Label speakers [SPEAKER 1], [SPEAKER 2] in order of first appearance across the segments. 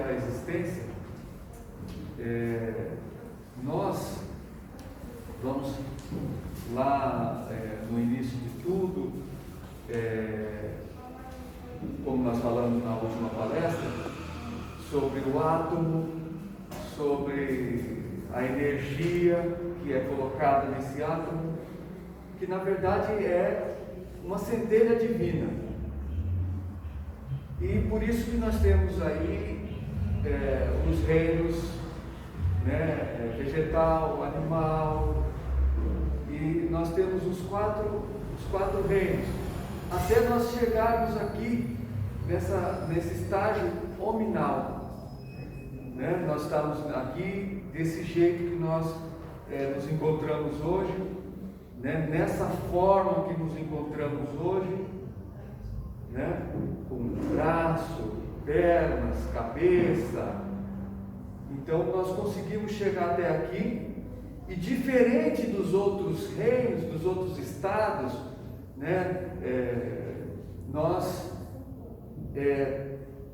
[SPEAKER 1] da existência, nós vamos lá no início de tudo, como nós falamos na última palestra, sobre o átomo, sobre a energia que é colocada nesse átomo, que na verdade é uma centelha divina. E por isso que nós temos aí os reinos, né, vegetal, animal, e nós temos os quatro reinos, até nós chegarmos aqui nesse estágio hominal, né? Nós estamos aqui desse jeito que nós nos encontramos hoje, né? Nessa forma que nos encontramos hoje, né? Com braço, pernas, cabeça. Então nós conseguimos chegar até aqui, e diferente dos outros reinos, dos outros estados, né? Nós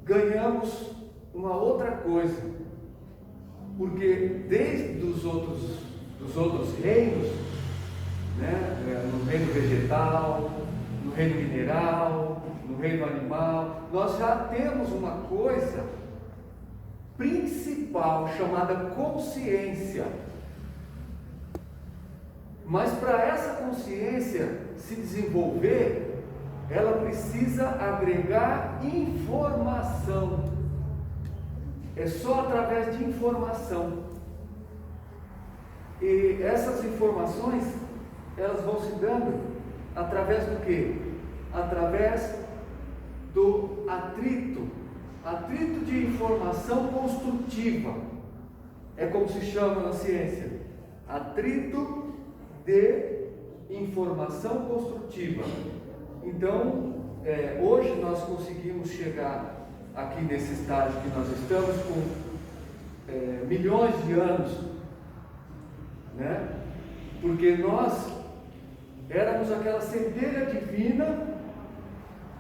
[SPEAKER 1] ganhamos uma outra coisa, porque desde os outros reinos, né? No reino vegetal, no reino mineral, no reino animal, nós já temos uma coisa principal chamada consciência. Mas para essa consciência se desenvolver, ela precisa agregar informação. É só através de informação. E essas informações, elas vão se dando através do quê? Através do atrito de informação construtiva. É como se chama na ciência, atrito de informação construtiva. Então, hoje nós conseguimos chegar aqui nesse estágio que nós estamos com milhões de anos, né? Porque nós éramos aquela centelha divina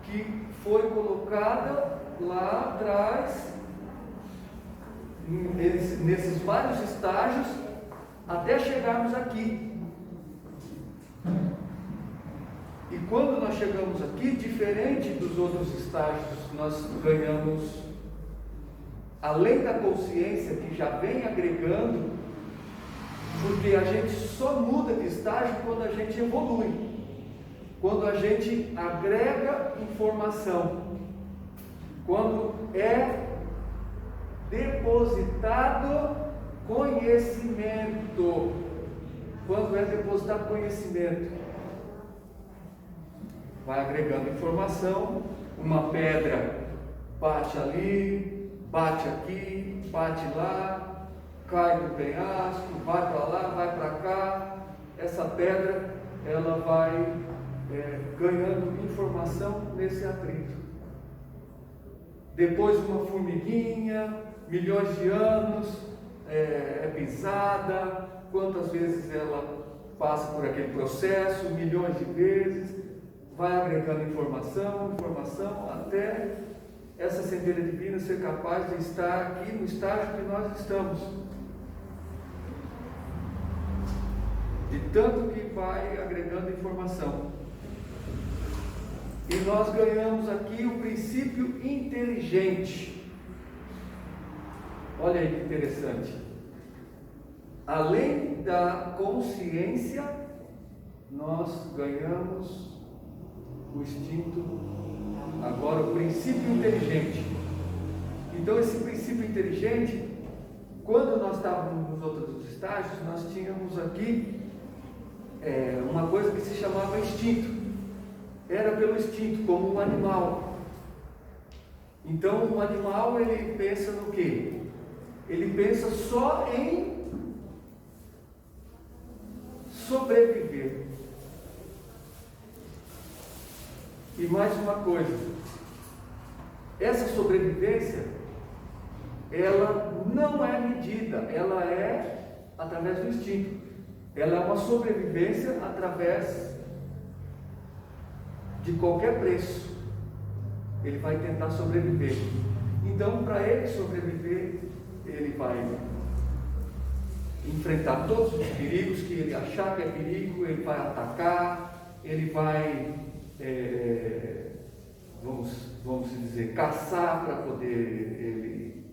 [SPEAKER 1] que foi colocada lá atrás, nesses vários estágios, até chegarmos aqui. E quando nós chegamos aqui, diferente dos outros estágios, nós ganhamos, além da consciência que já vem agregando, porque a gente só muda de estágio quando a gente evolui, quando a gente agrega informação, quando é depositado conhecimento, vai agregando informação. Uma pedra bate ali, bate aqui, bate lá, cai do penhasco, vai para lá, vai para cá. Essa pedra, ela vai ganhando informação nesse atrito. Depois uma formiguinha, milhões de anos, é pisada, quantas vezes ela passa por aquele processo, milhões de vezes, vai agregando informação, até essa centelha divina ser capaz de estar aqui no estágio que nós estamos. De tanto que vai agregando informação. E nós ganhamos aqui o princípio inteligente. Olha aí que interessante. Além da consciência, nós ganhamos o instinto, agora o princípio inteligente. Então esse princípio inteligente, quando nós estávamos nos outros estágios, nós tínhamos aqui uma coisa que se chamava instinto. Era pelo instinto, como um animal. Então um animal, ele pensa no quê? Ele pensa só em sobreviver. E mais uma coisa, essa sobrevivência, ela não é medida, ela é através do instinto. Ela é uma sobrevivência através de qualquer preço. Ele vai tentar sobreviver. Então, para ele sobreviver, ele vai enfrentar todos os perigos que ele achar que é perigo, ele vai atacar, ele vai, vamos dizer, caçar para poder ele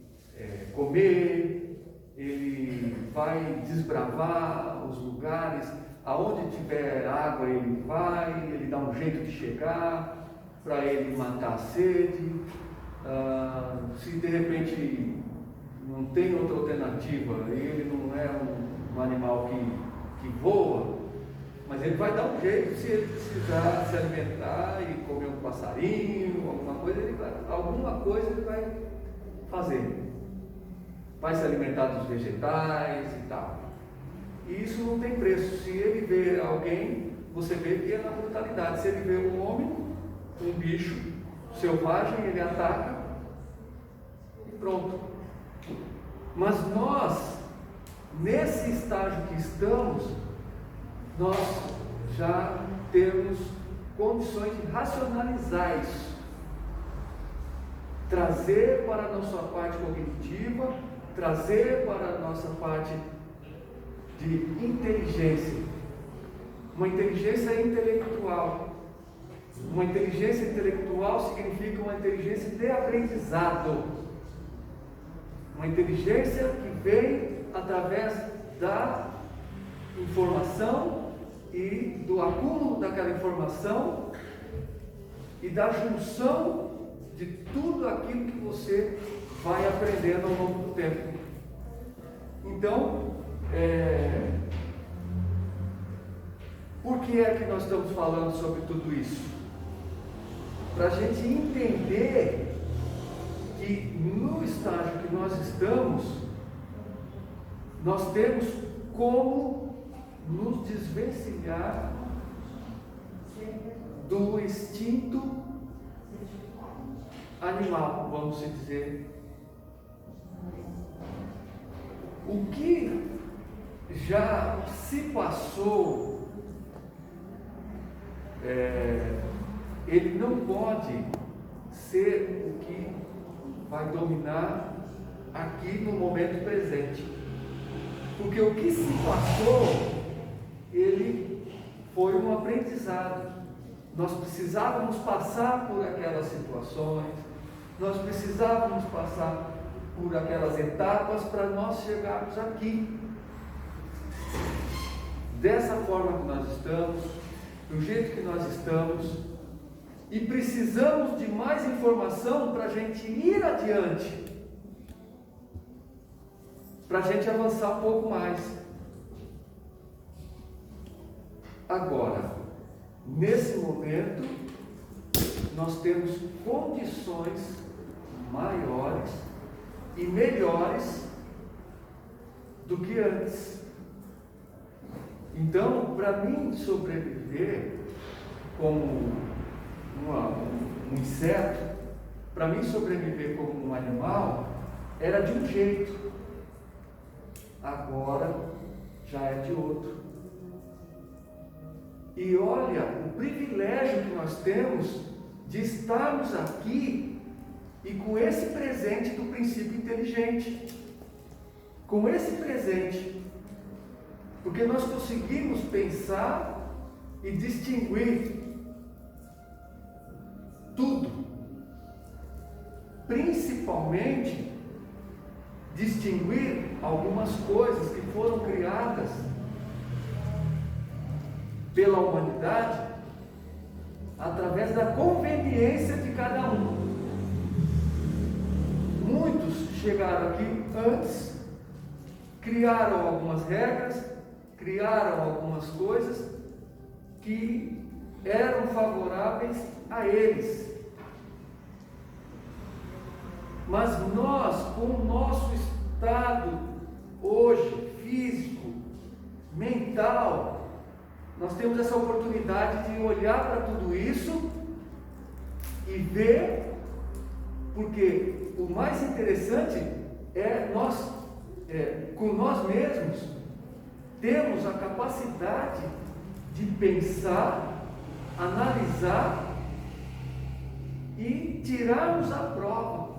[SPEAKER 1] comer, ele vai desbravar os lugares, aonde tiver água ele dá um jeito de chegar, para ele matar a sede. Se de repente não tem outra alternativa, ele não é um animal que voa, mas ele vai dar um jeito. Se ele precisar se alimentar e comer um passarinho, alguma coisa ele vai fazer. Vai se alimentar dos vegetais e tal. E isso não tem preço. Se ele vê alguém, você vê que é na brutalidade. Se ele vê um homem, um bicho selvagem, ele ataca e pronto. Mas nós, nesse estágio que estamos, nós já temos condições de racionalizar isso, trazer para a nossa parte cognitiva, trazer para a nossa parte de inteligência, uma inteligência intelectual. Uma inteligência intelectual significa uma inteligência de aprendizado, uma inteligência que vem através da informação e do acúmulo daquela informação e da junção de tudo aquilo que você vai aprendendo ao longo do tempo. Então, por que é que nós estamos falando sobre tudo isso? Para a gente entender que no estágio que nós estamos, nós temos como nos desvencilhar do instinto animal, vamos dizer. O que já se passou, ele não pode ser o que vai dominar aqui no momento presente, porque o que se passou, ele foi um aprendizado. Nós precisávamos passar por aquelas situações, nós precisávamos passar por aquelas etapas para nós chegarmos aqui, dessa forma que nós estamos, do jeito que nós estamos, e precisamos de mais informação para a gente ir adiante, para a gente avançar um pouco mais. Agora, nesse momento, nós temos condições maiores e melhores do que antes. Então, para mim sobreviver como um inseto, para mim sobreviver como um animal, era de um jeito, agora já é de outro. E olha o privilégio que nós temos de estarmos aqui e com esse presente do princípio inteligente, com esse presente, porque nós conseguimos pensar e distinguir tudo, principalmente distinguir algumas coisas que foram criadas pela humanidade através da conveniência de cada um. Muitos chegaram aqui antes, criaram algumas regras, criaram algumas coisas que eram favoráveis a eles. Mas nós, com o nosso estado hoje, físico, mental, nós temos essa oportunidade de olhar para tudo isso e ver, porque o mais interessante é nós, com nós mesmos, temos a capacidade de pensar, analisar e tirarmos à prova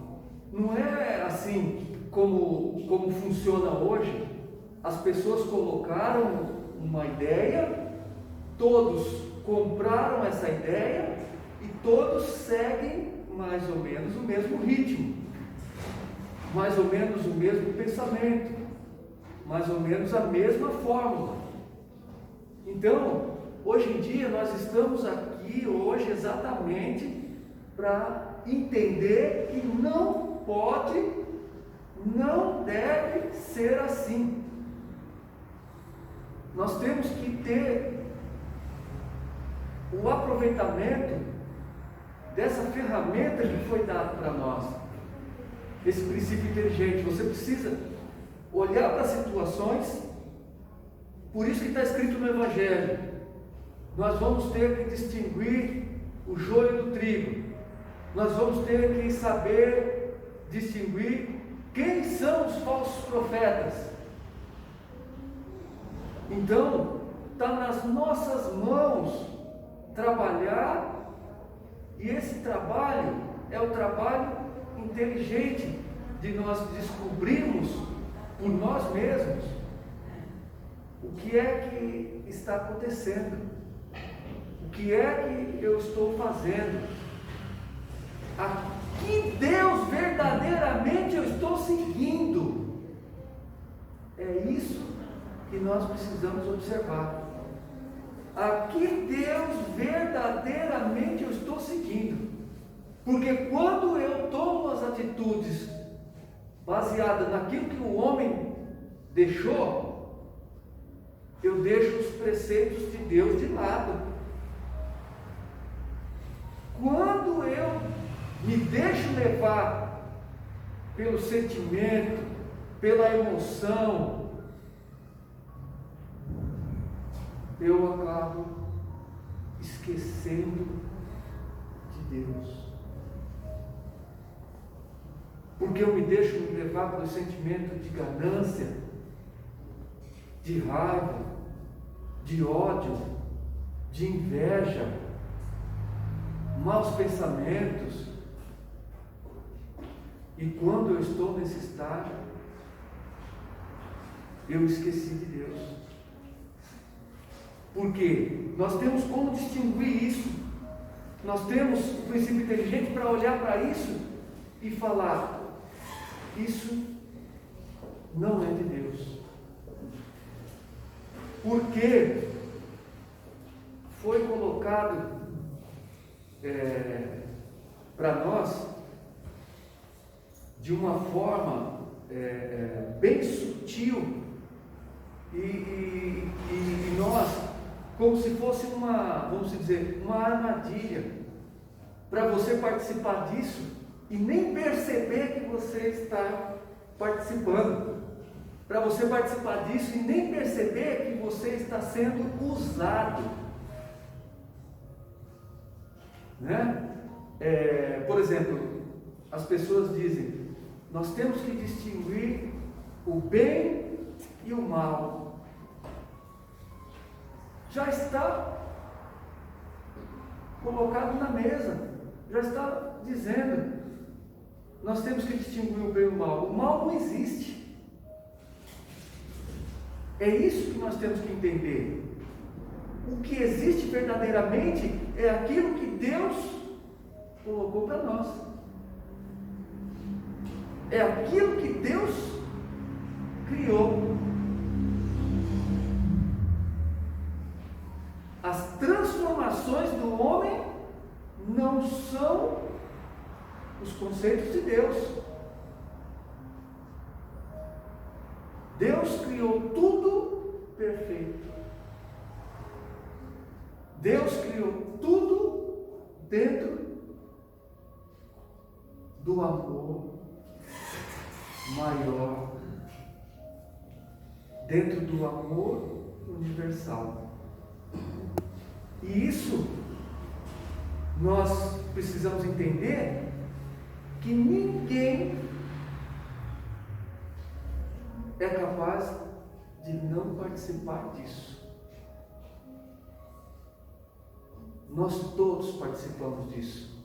[SPEAKER 1] não é assim como funciona hoje. As pessoas colocaram uma ideia, todos compraram essa ideia e todos seguem mais ou menos o mesmo ritmo, mais ou menos o mesmo pensamento, mais ou menos a mesma fórmula. Então, hoje em dia nós estamos aqui hoje exatamente para entender que não pode, não deve ser assim. Nós temos que ter o aproveitamento dessa ferramenta que foi dada para nós, esse princípio inteligente. Você precisa olhar para as situações, por isso que está escrito no Evangelho, nós vamos ter que distinguir o joio do trigo, nós vamos ter que saber distinguir quem são os falsos profetas. Então, está nas nossas mãos trabalhar, e esse trabalho é o trabalho inteligente de nós descobrirmos por nós mesmos o que é que está acontecendo, o que é que eu estou fazendo, a que Deus verdadeiramente eu estou seguindo. É isso que nós precisamos observar. A que Deus verdadeiramente eu estou seguindo. Porque quando eu tomo as atitudes baseadas naquilo que o homem deixou, eu deixo os preceitos de Deus de lado. Quando eu me deixo levar pelo sentimento, pela emoção, eu acabo esquecendo de Deus. Porque eu me deixo me levar pelo sentimento de ganância, de raiva, de ódio, de inveja, maus pensamentos. E quando eu estou nesse estágio, eu esqueci de Deus. Porque nós temos como distinguir isso. Nós temos o princípio inteligente para olhar para isso e falar: isso não é de Deus. Porque foi colocado para nós de uma forma bem sutil, e nós, como se fosse vamos dizer, uma armadilha, para você participar disso e nem perceber que você está participando, para você participar disso e nem perceber que você está sendo usado, né? Por exemplo, as pessoas dizem: nós temos que distinguir o bem e o mal. Já está colocado na mesa, já está dizendo: nós temos que distinguir o bem e o mal. O mal não existe. É isso que nós temos que entender. O que existe verdadeiramente é aquilo que Deus colocou para nós. É aquilo que Deus criou. As transformações do homem não são os conceitos de Deus. Deus criou tudo perfeito. Deus criou tudo dentro do amor maior, dentro do amor universal. E isso nós precisamos entender, que ninguém é capaz de não participar disso. Nós todos participamos disso,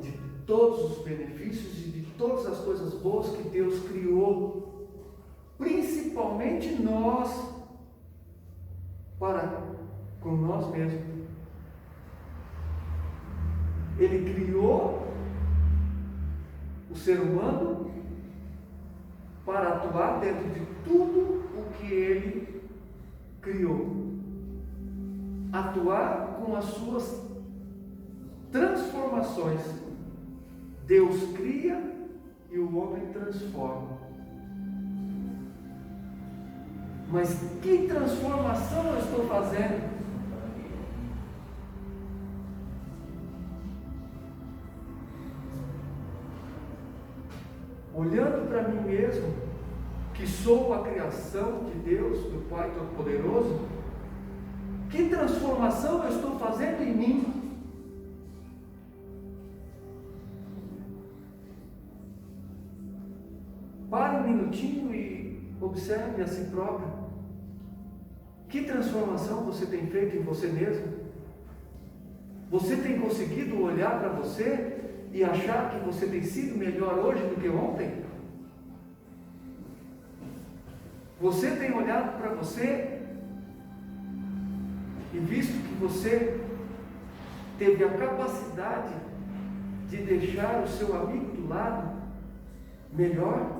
[SPEAKER 1] de todos os benefícios e de todas as coisas boas que Deus criou, principalmente nós, para com nós mesmos. Ele criou o ser humano para atuar dentro de tudo o que Ele criou. Atuar com as suas transformações. Deus cria e o homem transforma. Mas que transformação eu estou fazendo? Olhando para mim mesmo, que sou a criação de Deus, do Pai Todo-Poderoso, que transformação eu estou fazendo em mim? Pare um minutinho e observe a si próprio. Que transformação você tem feito em você mesmo? Você tem conseguido olhar para você e achar que você tem sido melhor hoje do que ontem? Você tem olhado para você e visto que você teve a capacidade de deixar o seu amigo do lado melhor?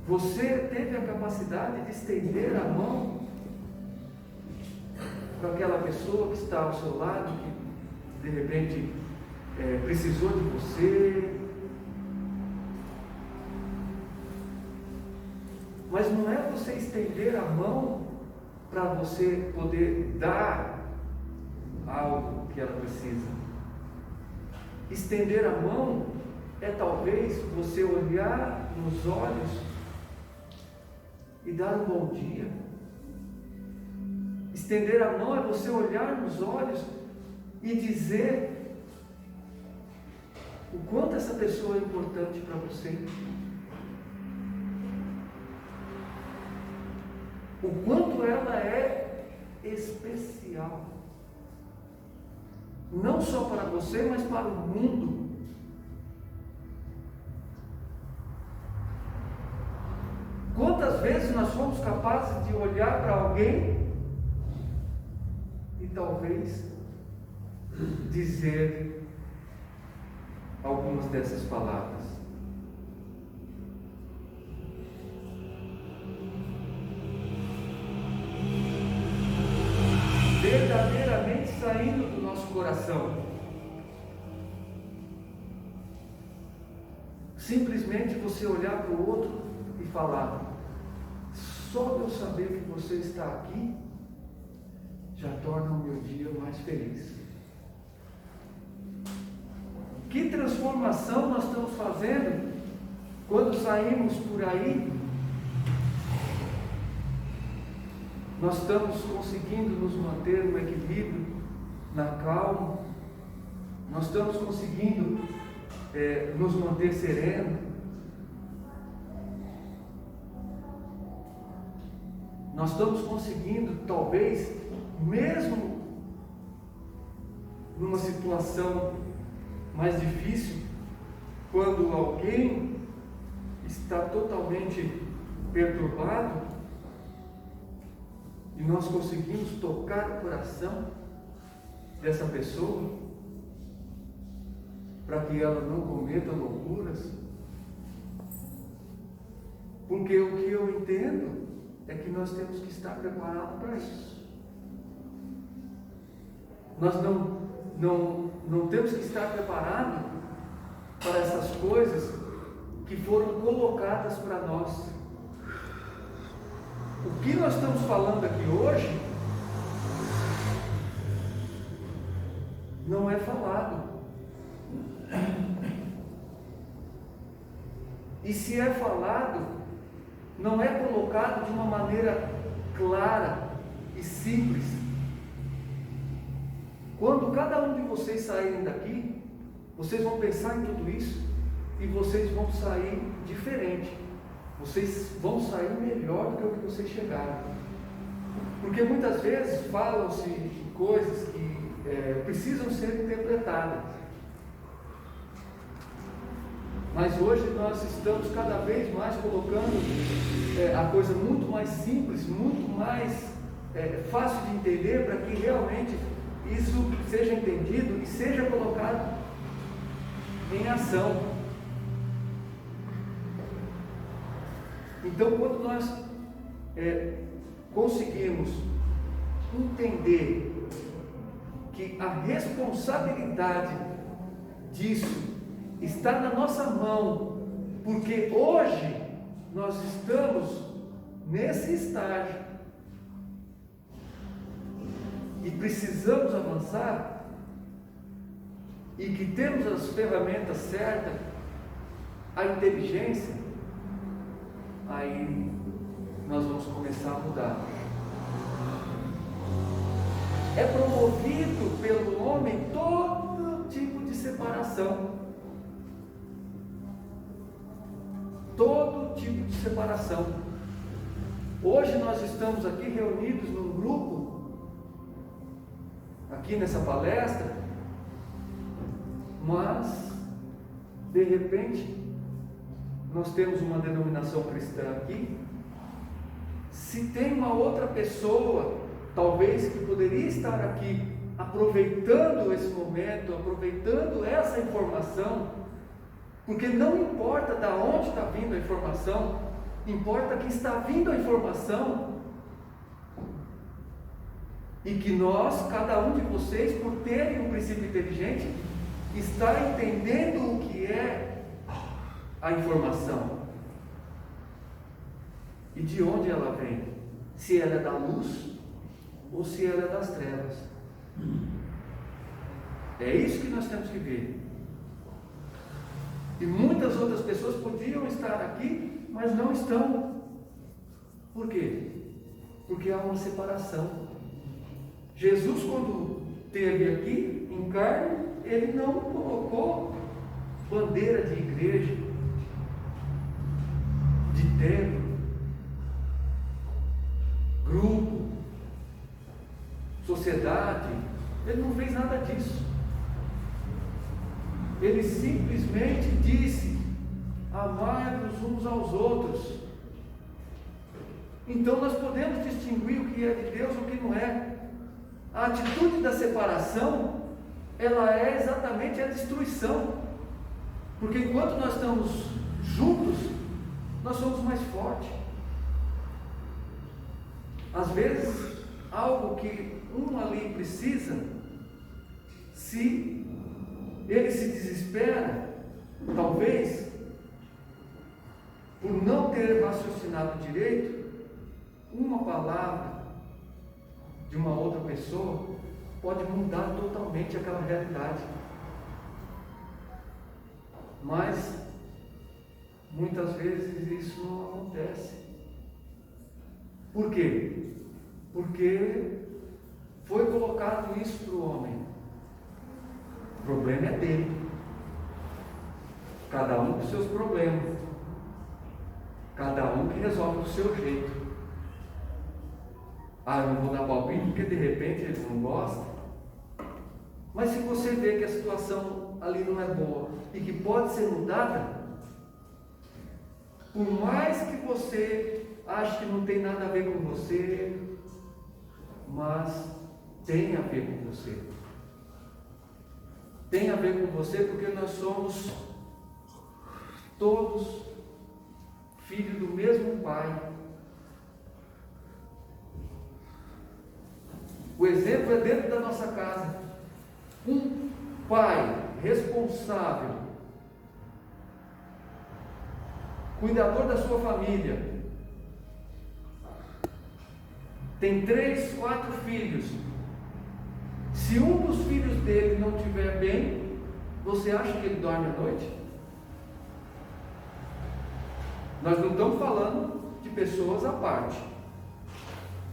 [SPEAKER 1] Você teve a capacidade de estender a mão para aquela pessoa que está ao seu lado, que de repente precisou de você? Mas não é você estender a mão para você poder dar algo que ela precisa. Estender a mão é talvez você olhar nos olhos e dar um bom dia. Estender a mão é você olhar nos olhos e dizer o quanto essa pessoa é importante para você. O quanto ela é especial. Não só para você, mas para o mundo. Quantas vezes nós fomos capazes de olhar para alguém e talvez dizer algumas dessas palavras? Verdadeiramente saindo do nosso coração. Simplesmente você olhar para o outro e falar: só de eu saber que você está aqui já torna o meu dia mais feliz. Que transformação nós estamos fazendo quando saímos por aí? Nós estamos conseguindo nos manter no equilíbrio, na calma. Nós estamos conseguindo nos manter serenos. Nós estamos conseguindo, talvez, mesmo numa situação mais difícil, quando alguém está totalmente perturbado, e nós conseguimos tocar o coração dessa pessoa para que ela não cometa loucuras. Porque o que eu entendo é que nós temos que estar preparados para isso. Nós não temos que estar preparados para essas coisas que foram colocadas para nós. O que nós estamos falando aqui hoje não é falado. E se é falado, não é colocado de uma maneira clara e simples. Quando cada um de vocês saírem daqui, vocês vão pensar em tudo isso e vocês vão sair diferente. Vocês vão sair melhor do que o que vocês chegaram. Porque muitas vezes falam-se de coisas que precisam ser interpretadas. Mas hoje nós estamos cada vez mais colocando a coisa muito mais simples, muito mais fácil de entender, para que realmente isso seja entendido e seja colocado em ação. Então, quando nós conseguimos entender que a responsabilidade disso está na nossa mão, porque hoje nós estamos nesse estágio e precisamos avançar, e que temos as ferramentas certas, a inteligência, aí nós vamos começar a mudar. É promovido pelo homem todo tipo de separação. Todo tipo de separação. Hoje nós estamos aqui reunidos num grupo, aqui nessa palestra, mas de repente nós temos uma denominação cristã aqui. Se tem uma outra pessoa, talvez, que poderia estar aqui aproveitando esse momento, aproveitando essa informação, porque não importa de onde está vindo a informação, importa que está vindo a informação, e que nós, cada um de vocês, por terem um princípio inteligente, está entendendo o que é a informação e de onde ela vem, se ela é da luz ou se ela é das trevas. É isso que nós temos que ver. E muitas outras pessoas podiam estar aqui, mas não estão. Por quê? Porque há uma separação. Jesus, quando esteve aqui em carne, ele não colocou bandeira de igreja, de templo, grupo, sociedade. Ele não fez nada disso. Ele simplesmente disse: amai-vos uns aos outros. Então nós podemos distinguir o que é de Deus e o que não é. A atitude da separação, ela é exatamente a destruição, porque enquanto nós estamos juntos, nós somos mais fortes. Às vezes, algo que um ali precisa, se ele se desespera, talvez, por não ter raciocinado direito, uma palavra de uma outra pessoa pode mudar totalmente aquela realidade. Mas muitas vezes isso não acontece. Por quê? Porque foi colocado isso para o homem. O problema é dele. Cada um com seus problemas. Cada um que resolve do seu jeito. Eu não vou dar palpite porque de repente ele não gosta. Mas se você vê que a situação ali não é boa e que pode ser mudada, por mais que você ache que não tem nada a ver com você, mas tem a ver com você. Tem a ver com você porque nós somos todos filhos do mesmo Pai. O exemplo é dentro da nossa casa. Um pai responsável, cuidador da sua família, tem 3, 4 filhos. Se um dos filhos dele não estiver bem, você acha que ele dorme à noite? Nós não estamos falando de pessoas à parte,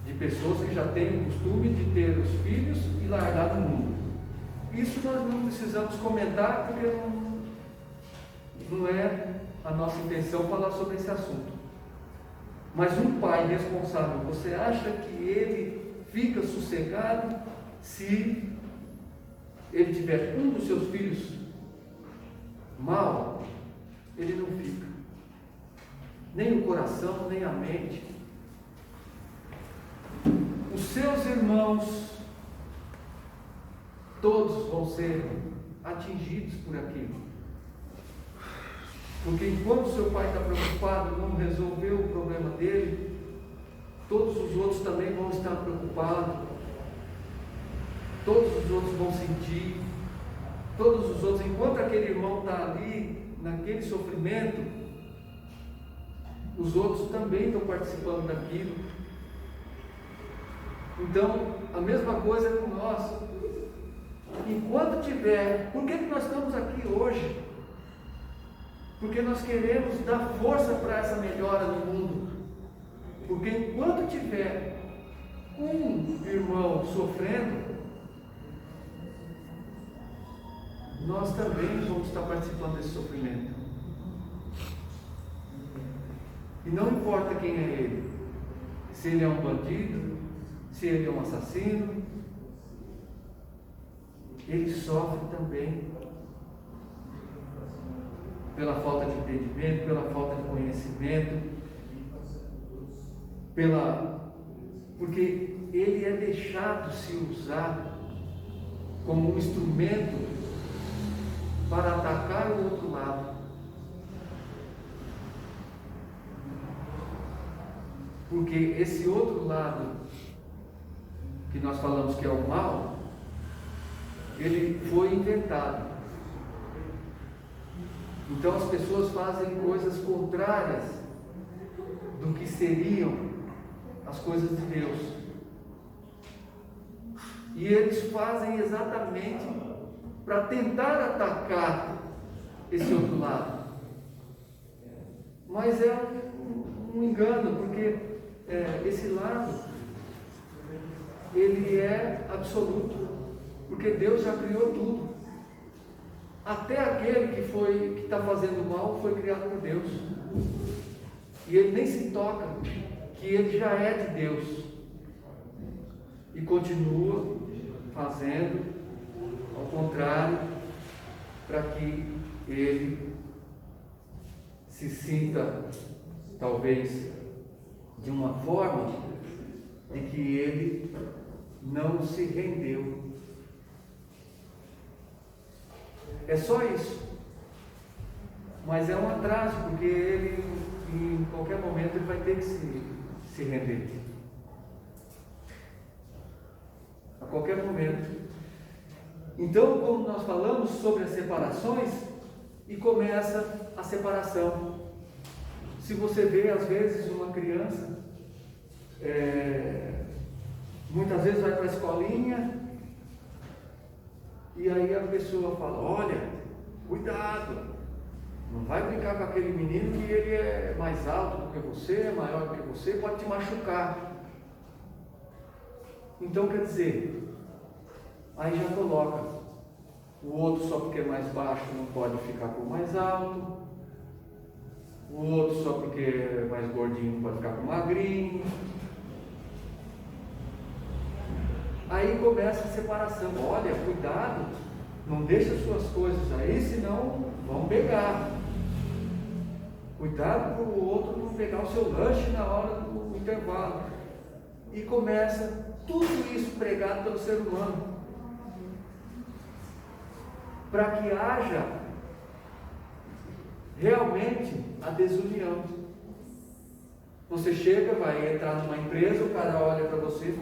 [SPEAKER 1] de pessoas que já têm o costume de ter os filhos e largar do mundo. Isso nós não precisamos comentar, porque não é a nossa intenção falar sobre esse assunto. Mas um pai responsável, você acha que ele fica sossegado se ele tiver um dos seus filhos mal? ele não fica. Nem o coração, nem a mente. Os seus irmãos, todos vão ser atingidos por aquilo. Porque enquanto seu pai está preocupado, não resolveu o problema dele, todos os outros também vão estar preocupados, todos os outros vão sentir, todos os outros, enquanto aquele irmão está ali, naquele sofrimento, os outros também estão participando daquilo. Então, a mesma coisa com nós. Enquanto tiver, por que nós estamos aqui hoje? Porque nós queremos dar força para essa melhora no mundo. Porque enquanto tiver um irmão sofrendo, nós também vamos estar participando desse sofrimento. E não importa quem é ele, se ele é um bandido, se ele é um assassino, ele sofre também pela falta de entendimento, pela falta de conhecimento, porque ele é deixado se usar como um instrumento para atacar o outro lado. Porque esse outro lado que nós falamos que é o mal, ele foi inventado. Então as pessoas fazem coisas contrárias do que seriam as coisas de Deus. E eles fazem exatamente para tentar atacar esse outro lado. Mas é um engano, porque esse lado, ele é absoluto, porque Deus já criou tudo. Até aquele que está fazendo mal foi criado por Deus. E ele nem se toca que ele já é de Deus. E continua fazendo ao contrário, para que ele se sinta, talvez, de uma forma de que ele não se rendeu. É só isso. Mas é um atraso, porque ele, em qualquer momento, ele vai ter que se render. A qualquer momento. Então, como nós falamos sobre as separações, e começa a separação. Se você vê, às vezes, uma criança, muitas vezes vai para a escolinha, e aí a pessoa fala: olha, cuidado, não vai brincar com aquele menino que ele é mais alto do que você, é maior do que você, pode te machucar. Então, quer dizer, aí já coloca o outro só porque é mais baixo não pode ficar com o mais alto, o outro só porque é mais gordinho não pode ficar com o magrinho. Aí começa a separação. Olha, cuidado, não deixa suas coisas aí, senão vão pegar. Cuidado para o outro não pegar o seu lanche na hora do intervalo. E começa tudo isso pregado pelo ser humano, para que haja realmente a desunião. Você chega, vai entrar numa empresa, o cara olha para você: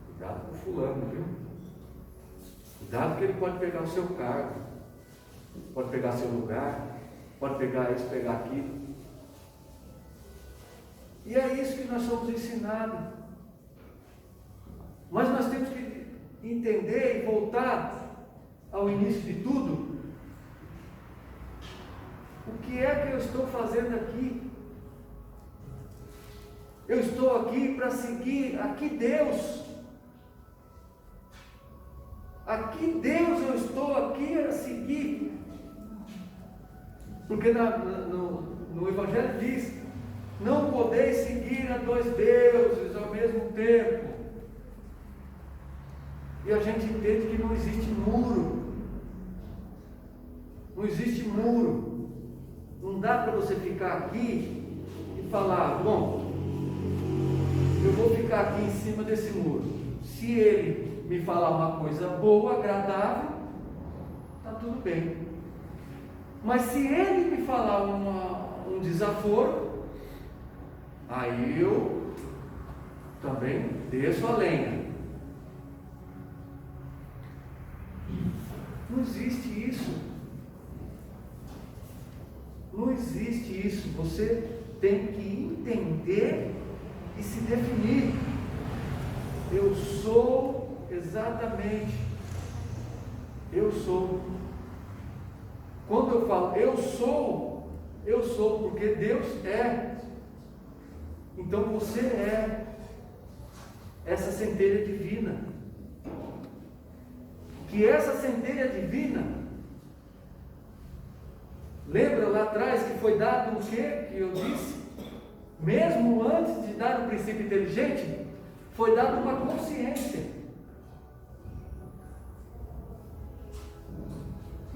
[SPEAKER 1] cuidado com o fulano, viu? Cuidado que ele pode pegar o seu cargo, pode pegar seu lugar, pode pegar isso, pegar aquilo. E é isso que nós somos ensinados. Mas nós temos que entender e voltar ao início de tudo. O que é que eu estou fazendo aqui? Eu estou aqui para seguir aqui Deus. Aqui Deus, eu estou aqui a seguir. Porque no Evangelho diz: não podeis seguir a dois deuses ao mesmo tempo. E a gente entende que não existe muro. Não existe muro Não dá para você ficar aqui e falar, bom, eu vou ficar aqui em cima desse muro. Se ele me falar uma coisa boa, agradável, está tudo bem. Mas se ele me falar um desaforo, aí eu também desço a lenha. Não existe isso. Não existe isso. Você tem que entender e se definir. Eu sou exatamente. Eu sou. Quando eu falo eu sou porque Deus é. Então você é essa centelha divina. Que essa centelha divina, lembra lá atrás que foi dado o quê? Que eu disse? Mesmo antes de dar o princípio inteligente, foi dada uma consciência.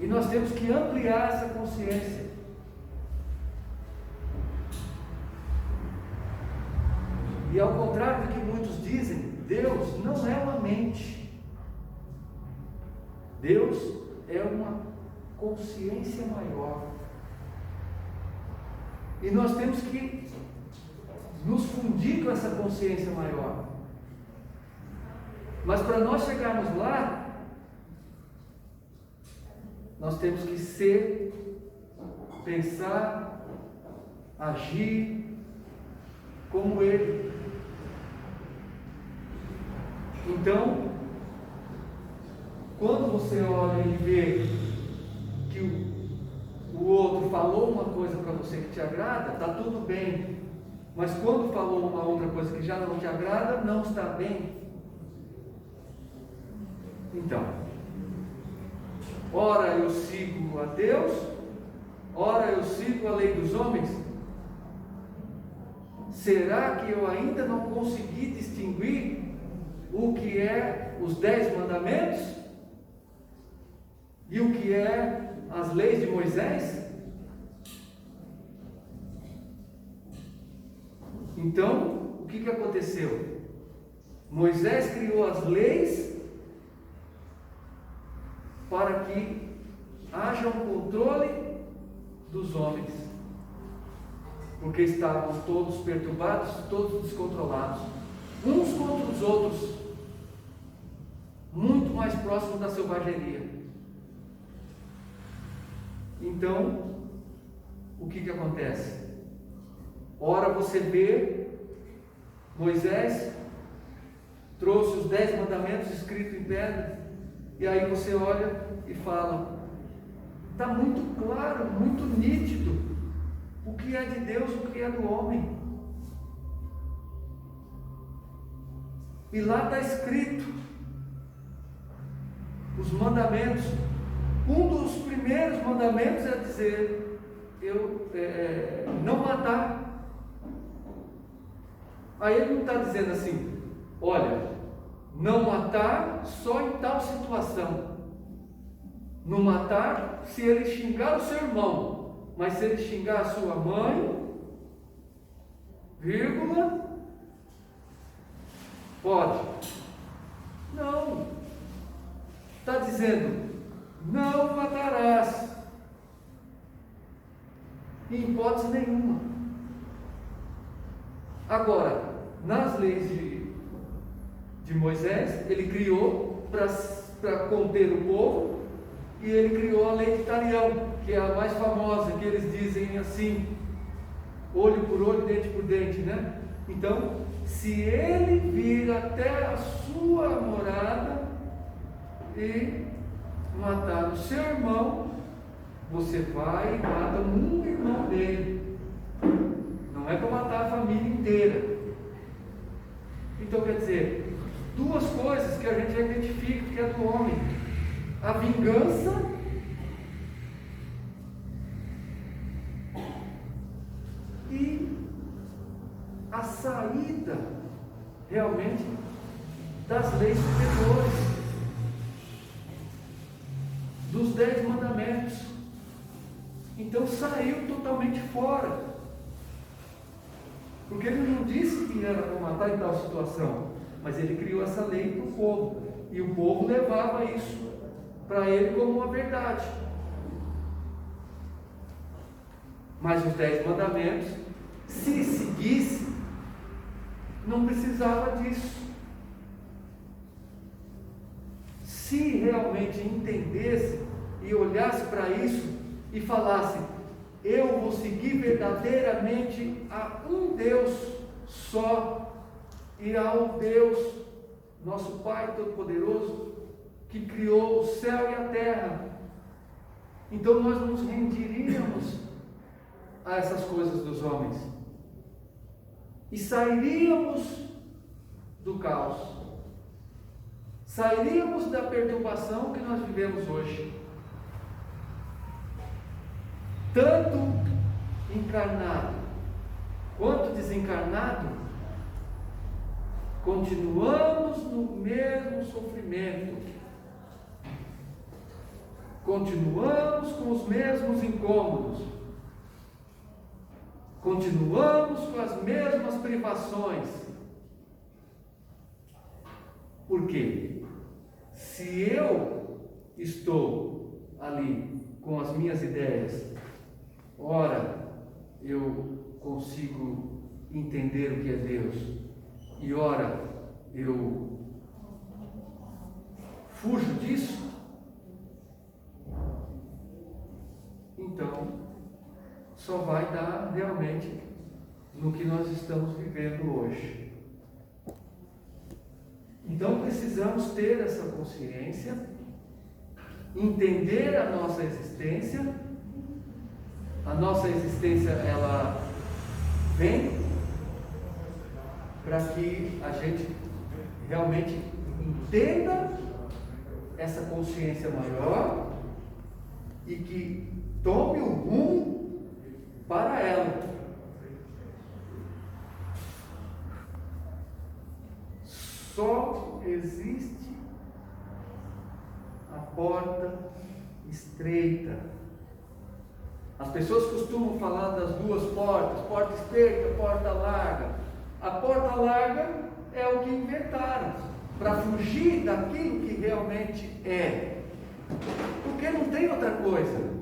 [SPEAKER 1] E nós temos que ampliar essa consciência. E ao contrário do que muitos dizem, Deus não é uma mente. Deus é uma consciência maior. E nós temos que nos fundir com essa consciência maior. Mas para nós chegarmos lá, nós temos que ser, pensar, agir como Ele. Então, quando você olha e vê que o outro falou uma coisa para você que te agrada, está tudo bem. Mas quando falou uma outra coisa que já não te agrada, não está bem. Então, ora eu sigo a Deus, ora eu sigo a lei dos homens. Será que eu ainda não consegui distinguir o que é os 10 mandamentos? E o que é as leis de Moisés? Então, o que aconteceu? Moisés criou as leis para que haja um controle dos homens, porque estavam todos perturbados, todos descontrolados, uns contra os outros, muito mais próximos da selvageria. Então, o que acontece? Ora você vê, Moisés trouxe os 10 mandamentos escritos em pedra, e aí você olha e fala, está muito claro, muito nítido, o que é de Deus, o que é do homem. E lá está escrito, os mandamentos. Um dos primeiros mandamentos é dizer, não matar. Aí ele não está dizendo assim, olha, não matar só em tal situação. Não matar se ele xingar o seu irmão, mas se ele xingar a sua mãe, vírgula, pode. Não. Está dizendo, não matarás, em hipótese nenhuma. Agora, nas leis de Moisés, ele criou para conter o povo, e ele criou a lei de Talião, que é a mais famosa, que eles dizem assim, olho por olho, dente por dente, né? Então, se ele vir até a sua morada e matar o seu irmão, você vai e mata um irmão dele. Não é para matar a família inteira. Então quer dizer, duas coisas que a gente já identifica que é do homem: a vingança e a saída realmente das leis superiores, dos 10 mandamentos. Então saiu totalmente fora. Porque ele não disse que era para matar em tal situação, mas ele criou essa lei para o povo. E o povo levava isso para ele como uma verdade. Mas os 10 mandamentos, se seguisse, não precisava disso. Se realmente entendesse e olhasse para isso e falasse: eu vou seguir verdadeiramente a um Deus só, e ao Deus, nosso Pai Todo-Poderoso, que criou o céu e a terra. Então nós nos rendiríamos a essas coisas dos homens e sairíamos do caos, sairíamos da perturbação que nós vivemos hoje. Tanto encarnado quanto desencarnado, continuamos no mesmo sofrimento, continuamos com os mesmos incômodos, continuamos com as mesmas privações. Por quê? Se eu estou ali com as minhas ideias, ora eu consigo entender o que é Deus, e ora eu fujo disso, então só vai dar realmente no que nós estamos vivendo hoje. Então precisamos ter essa consciência, entender a nossa existência. A nossa existência, ela vem para que a gente realmente entenda essa consciência maior e que tome o rumo para ela. Só existe a porta estreita. As pessoas costumam falar das duas portas, porta estreita, porta larga. A porta larga é o que inventaram para fugir daquilo que realmente é, porque não tem outra coisa.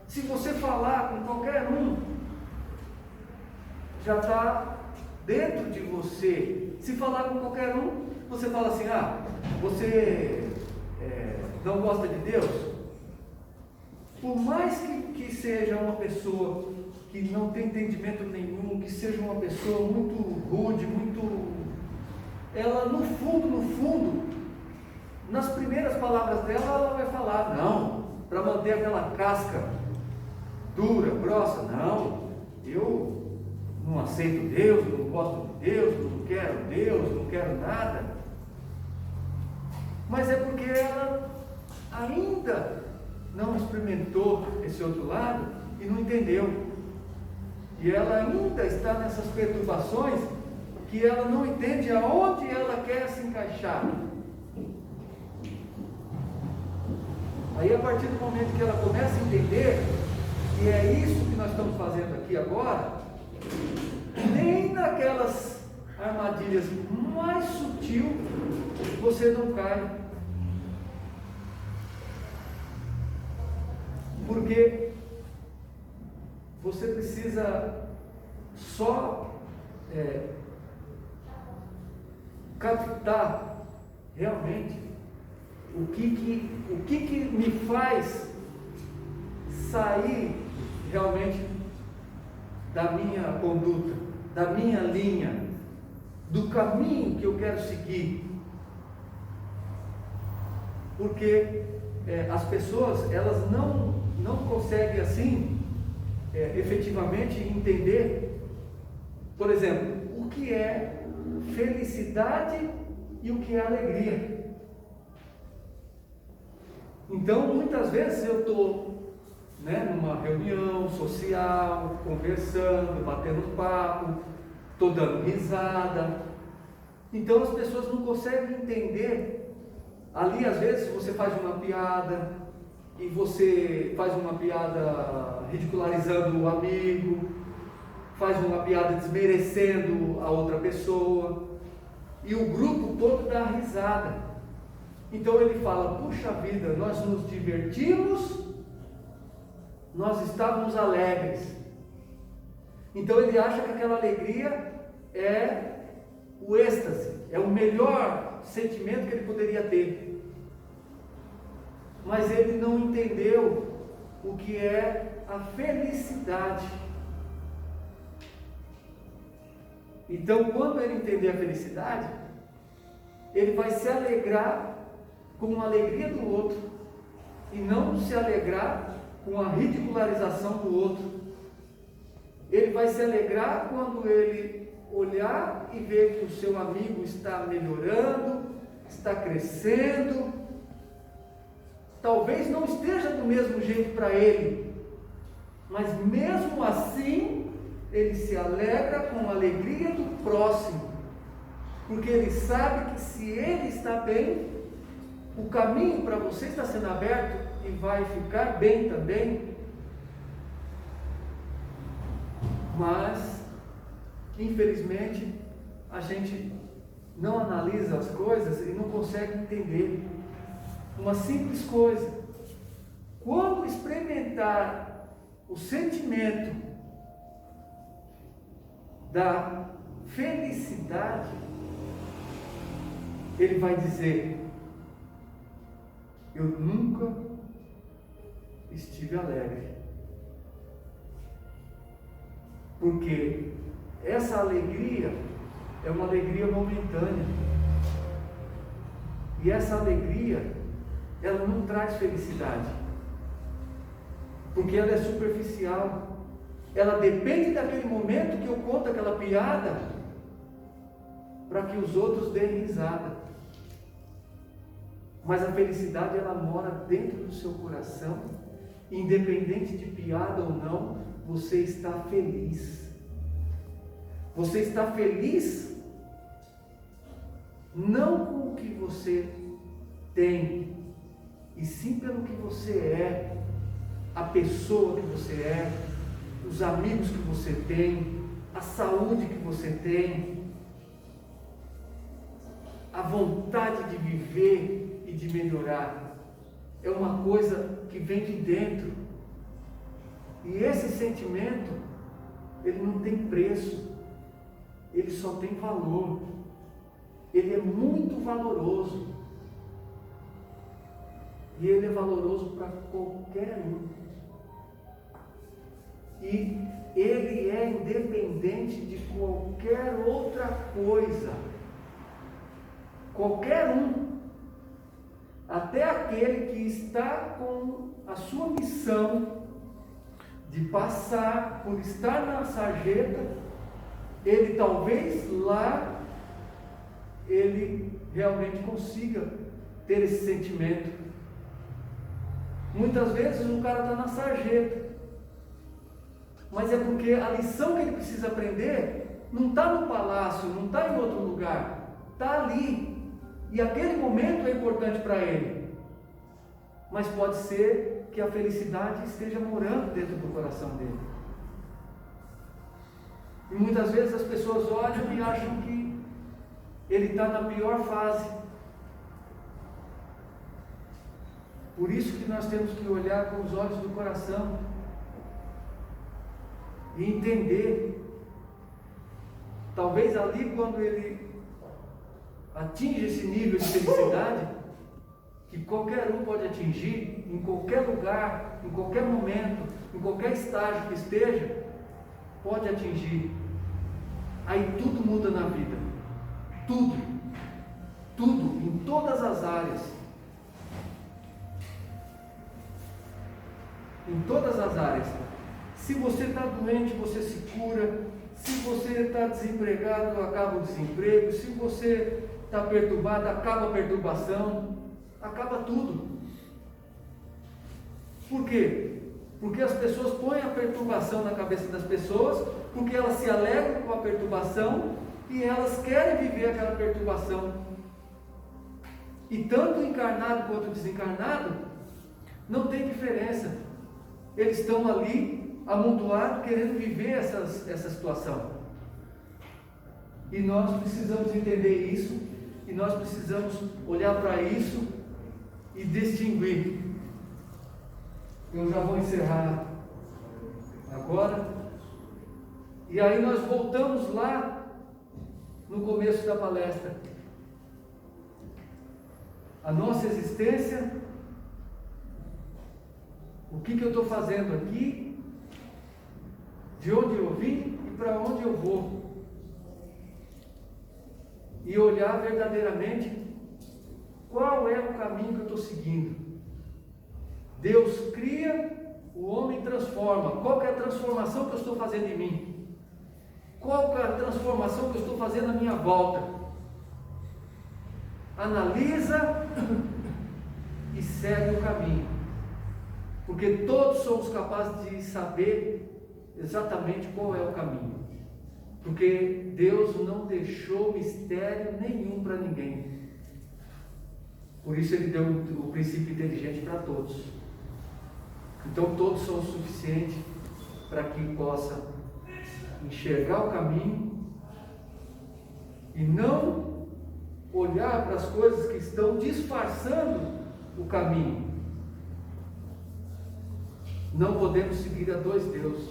[SPEAKER 1] Se você falar com qualquer um, já está dentro de você. Se falar com qualquer um, você fala assim: você não gosta de Deus? Por mais que seja uma pessoa que não tem entendimento nenhum, que seja uma pessoa muito rude, ela no fundo, nas primeiras palavras dela, ela vai falar: não, para manter aquela casca dura, grossa, não, eu não aceito Deus, não gosto de Deus, não quero nada. Mas é porque ela ainda não experimentou esse outro lado e não entendeu. E ela ainda está nessas perturbações que ela não entende aonde ela quer se encaixar. Aí, a partir do momento que ela começa a entender que é isso que nós estamos fazendo aqui agora, nem naquelas armadilhas mais sutil você não cai. Porque você precisa só captar realmente o que me faz sair realmente da minha conduta, da minha linha, do caminho que eu quero seguir. Porque as pessoas, elas não conseguem assim efetivamente entender, por exemplo, o que é felicidade e o que é alegria. Então, muitas vezes eu estou numa reunião social, conversando, batendo papo, estou dando risada. Então as pessoas não conseguem entender. Ali, às vezes, você faz uma piada, e você faz uma piada ridicularizando o amigo, faz uma piada desmerecendo a outra pessoa, e o grupo todo dá risada. Então ele fala: puxa vida, nós nos divertimos, nós estávamos alegres. Então ele acha que aquela alegria é o êxtase, é o melhor sentimento que ele poderia ter. Mas ele não entendeu o que é a felicidade. Então, quando ele entender a felicidade, ele vai se alegrar com a alegria do outro e não se alegrar com a ridicularização do outro. Ele vai se alegrar quando ele olhar e ver que o seu amigo está melhorando, está crescendo. Talvez não esteja do mesmo jeito para ele, mas mesmo assim ele se alegra com a alegria do próximo, porque ele sabe que se ele está bem, o caminho para você está sendo aberto e vai ficar bem também. Mas infelizmente a gente não analisa as coisas e não consegue entender uma simples coisa: quando experimentar o sentimento da felicidade, ele vai dizer: eu nunca estive alegre. Porque essa alegria é uma alegria momentânea. E essa alegria, ela não traz felicidade. Porque ela é superficial. Ela depende daquele momento que eu conto aquela piada para que os outros deem risada. Mas a felicidade, ela mora dentro do seu coração. Independente de piada ou não, você está feliz. Você está feliz não com o que você tem, e sim pelo que você é, a pessoa que você é, os amigos que você tem, a saúde que você tem, a vontade de viver e de melhorar. É uma coisa que vem de dentro. E esse sentimento, ele não tem preço, ele só tem valor. Ele é muito valoroso. E ele é valoroso para qualquer um. E ele é independente de qualquer outra coisa. Qualquer um. Até aquele que está com a sua missão de passar por estar na sarjeta, ele talvez lá, ele realmente consiga ter esse sentimento. Muitas vezes o cara está na sarjeta, mas é porque a lição que ele precisa aprender não está no palácio, não está em outro lugar, está ali. E aquele momento é importante para ele. Mas pode ser que a felicidade esteja morando dentro do coração dele. E muitas vezes as pessoas olham e acham que ele está na pior fase. Por isso que nós temos que olhar com os olhos do coração e entender. Talvez ali, quando ele atinge esse nível de felicidade, que qualquer um pode atingir, em qualquer lugar, em qualquer momento, em qualquer estágio que esteja, pode atingir. Aí tudo muda na vida. Tudo. Tudo, em todas as áreas. Em todas as áreas. Se você está doente, você se cura. Se você está desempregado, acaba o desemprego. Se você está perturbado, acaba a perturbação. Acaba tudo. Por quê? Porque as pessoas põem a perturbação na cabeça das pessoas, porque elas se alegram com a perturbação e elas querem viver aquela perturbação. E tanto encarnado quanto desencarnado Não tem diferença. Eles estão ali amontoados, querendo viver essa situação. E nós precisamos entender isso, e nós precisamos olhar para isso e distinguir. Eu já vou encerrar agora. E aí nós voltamos lá no começo da palestra. A nossa existência, o que eu estou fazendo aqui, de onde eu vim e para onde eu vou. E olhar verdadeiramente qual é o caminho que eu estou seguindo. Deus cria, o homem transforma. Qual que é a transformação que eu estou fazendo em mim? Qual que é a transformação que eu estou fazendo à minha volta? Analisa e segue o caminho. Porque todos somos capazes de saber exatamente qual é o caminho. Porque Deus não deixou mistério nenhum para ninguém. Por isso Ele deu o princípio inteligente para todos. Então todos são o suficiente para que possa enxergar o caminho e não olhar para as coisas que estão disfarçando o caminho. Não podemos seguir a dois deuses.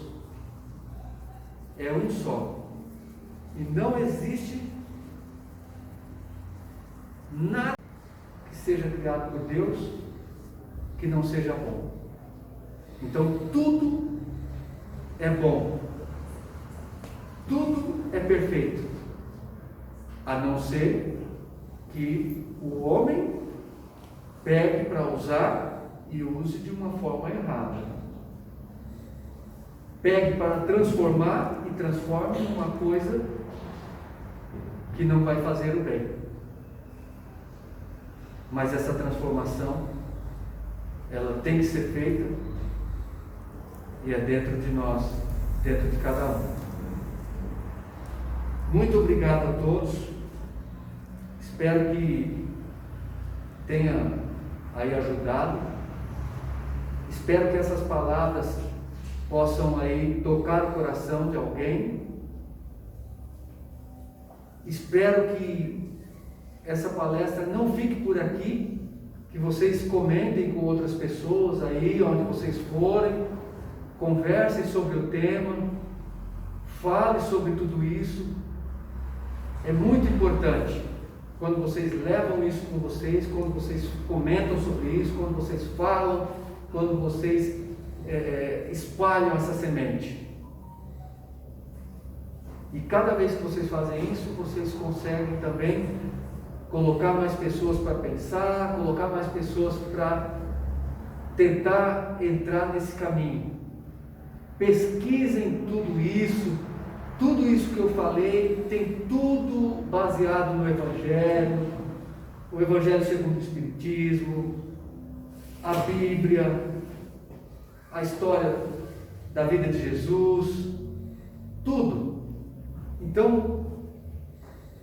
[SPEAKER 1] É um só. E não existe nada que seja criado por Deus que não seja bom. Então tudo é bom. Tudo é perfeito. A não ser que o homem pegue para usar e use de uma forma errada. Pegue para transformar e transforme em uma coisa que não vai fazer o bem. Mas essa transformação, ela tem que ser feita e é dentro de nós, dentro de cada um. Muito obrigado a todos. Espero que tenha aí ajudado. Espero que essas palavras possam aí tocar o coração de alguém. Espero que essa palestra não fique por aqui, que vocês comentem com outras pessoas aí, onde vocês forem, conversem sobre o tema, falem sobre tudo isso. É muito importante quando vocês levam isso com vocês, quando vocês comentam sobre isso, quando vocês falam, quando vocês espalham essa semente. E cada vez que vocês fazem isso, vocês conseguem também colocar mais pessoas para pensar, colocar mais pessoas para tentar entrar nesse caminho. Pesquisem tudo isso que eu falei, tem tudo baseado no Evangelho, o Evangelho segundo o Espiritismo, a Bíblia, a história da vida de Jesus, tudo. Então,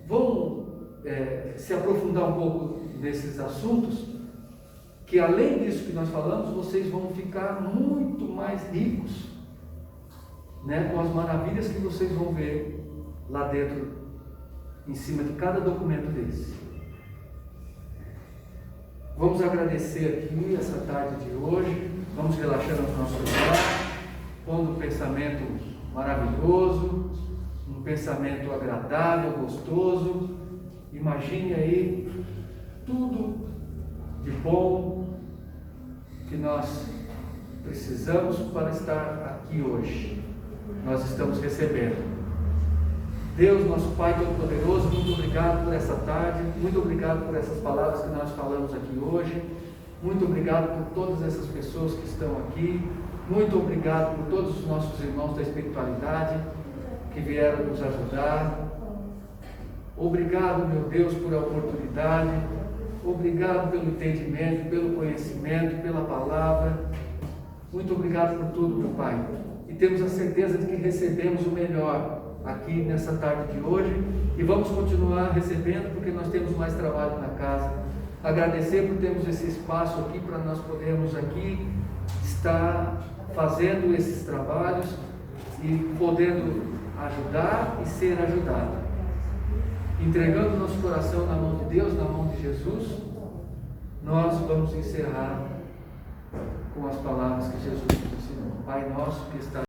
[SPEAKER 1] vamos se aprofundar um pouco nesses assuntos, que além disso que nós falamos, vocês vão ficar muito mais ricos, né, com as maravilhas que vocês vão ver lá dentro, em cima de cada documento desse. Vamos agradecer aqui essa tarde de hoje, vamos relaxando o nosso olhar, pondo um pensamento maravilhoso, um pensamento agradável, gostoso. Imagine aí tudo de bom que nós precisamos para estar aqui hoje. Nós estamos recebendo. Deus, nosso Pai Todo-Poderoso, muito obrigado por essa tarde, muito obrigado por essas palavras que nós falamos aqui hoje, muito obrigado por todas essas pessoas que estão aqui, muito obrigado por todos os nossos irmãos da espiritualidade que vieram nos ajudar. Obrigado, meu Deus, por a oportunidade, obrigado pelo entendimento, pelo conhecimento, pela palavra, muito obrigado por tudo, meu Pai. E temos a certeza de que recebemos o melhor aqui nessa tarde de hoje e vamos continuar recebendo, porque nós temos mais trabalho na casa agradecer por termos esse espaço aqui, para nós podermos aqui estar fazendo esses trabalhos e podendo ajudar e ser ajudado. Entregando nosso coração na mão de Deus, na mão de Jesus, nós vamos encerrar com as palavras que Jesus nos ensinou. Pai nosso que está